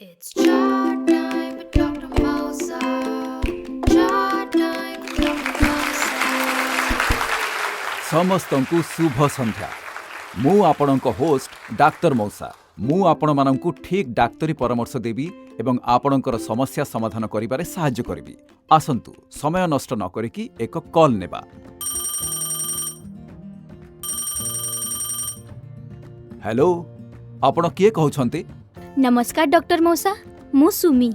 It's chart time with Dr. Mosa. Chart time with Dr. Mosa. समस्तंकु शुभ संध्या। मु आपणक host doctor मौसा। मु आपण मानंकु ठीक डाक्तरी परामर्श देबी एवं आपणकर समस्या समाधान करिबारे सहाय्य करिबी। आसंतु समय नष्ट न करिकि एक कॉल नेबा। हेलो, आपण किए कहउछन्ते? नमस्कार डॉक्टर मौसा, मु सुमी।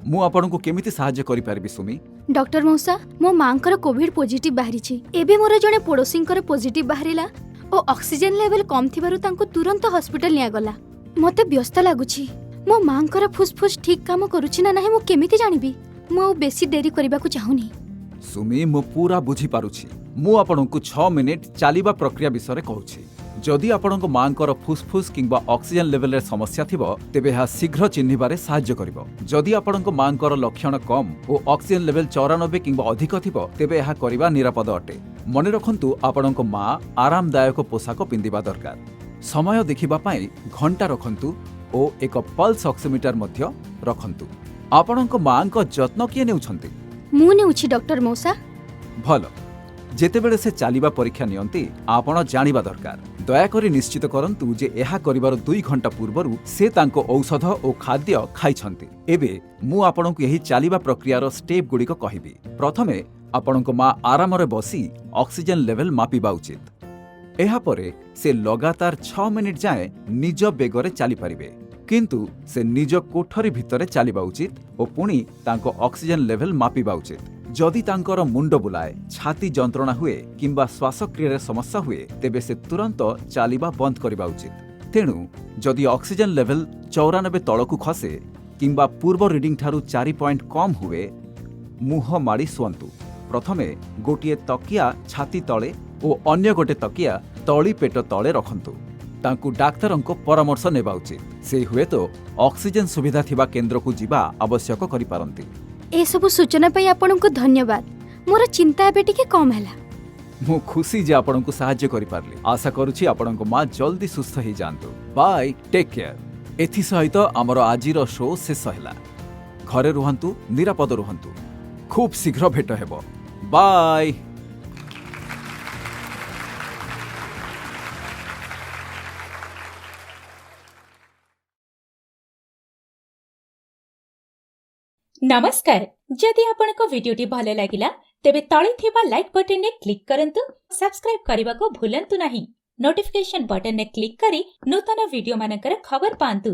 मु आपणकु केमिति सहाय्य करि पारिबी सुमी? डॉक्टर मौसा, मो मांकर कोविड पॉजिटिव बाहरिछि। एबे मोर जने पड़ोसींकर पॉजिटिव बाहरिला ओ ऑक्सीजन लेवल कम थिबारु तांको तुरंत हॉस्पिटल निया गला। मते व्यस्त लागुछि। मो मांकर फुसफुस ठीक काम करूछि ना नाही मु केमिति जानिबी? मु बेसी देरी करिबाकू चाहुनी। सुमी, मु पूरा बुझी पारुछि। मु आपणकु 6 मिनिट चालिबा प्रक्रिया विषय कहउछि। जदि आपणक मांकर फुसफुस किंबा ऑक्सीजन लेवल रे समस्या थिबो तेबे हा शीघ्र चिन्हिबारे सहाय्य करिवो। जदि आपणक मांकर लक्षण कम ओ ऑक्सीजन लेवल 94 किंबा अधिक थिबो तेबे हा करिबा निरापद अटे। मने रखंतु आपणक मां आरामदायक पोशाक पिंदिबा दरकार। समय देखिबा पई घंटा रखंतु ओ एक पल्स ऑक्सीमीटर मध्य रखंतु। आपणक मांक जत्न किए नेउछंती? मु नेउछि डॉक्टर मौसा। भल, जेतेबेले से चालिबा परीक्षा नियंती आपण जानिबा दरकार। दयाकरी निश्चित करंतु जे एहा करिबार 2 घंटा पूर्वरु से तांको औषध ओ खाद्य खाइछंती। एबे मु आपणकु एही चालिबा प्रक्रियार स्टेप गुडीक कहिबी। प्रथमे आपणको मा आरामरे बसी ऑक्सीजन लेवल मापिबा उचित। एहा परे से लगातार 6 मिनिट जाए निज बेगरे चाली पारिबे, किंतु से निज कोठरी भितरे चालिबा उचित ओ पुणी तांको ऑक्सीजन लेवल मापिबा उचित। जदि तांकर मुंड बुलाए, छाती जंत्रणा हुए किंबा श्वासक्रिया समस्या हुए तेबे से तुरंत चालिबा बंद करिबा उचित। तेणु जदि ऑक्सीजन लेवल 94 तळकु खसे किंबा पूर्व रीडिंग ठारू 4 पॉइंट कम हुए मुह माड़ी सुअंतु। प्रथमे गोटिए तकिया छाती तळे ओ अन्य गोटे तकिया तळी पेट तळे रखंतु। तांकु डाक्तरंको परामर्श नेबा उचित। से हुए तो ऑक्सीजन सुविधा थिबा केंद्र को जिबा आवश्यक करि पारंती। ए सब सूचना पई आपनको धन्यवाद। मोर चिंता एबे टिके कम हैला। मु खुशी जे आपणको सहाय्य करि पारली। आशा करूछि आपणको मां जल्दी सुस्थ ही जानतु। Bye, take care. एथि सहित हमर आजिर शो शेष हैला। घरे रुहंतु, निरापद रुहंतु। खूब शीघ्र भेट हेबो। बाय। नमस्कार। जदि आपनको वीडियोटी भले लागिला तेबे तळे थिबा लाइक बटन ने क्लिक करंतु। सब्सक्राइब करबा को भूलंतु नाही। नोटिफिकेशन बटन ने क्लिक करी नूतन वीडियो मानकर खबर पांतु।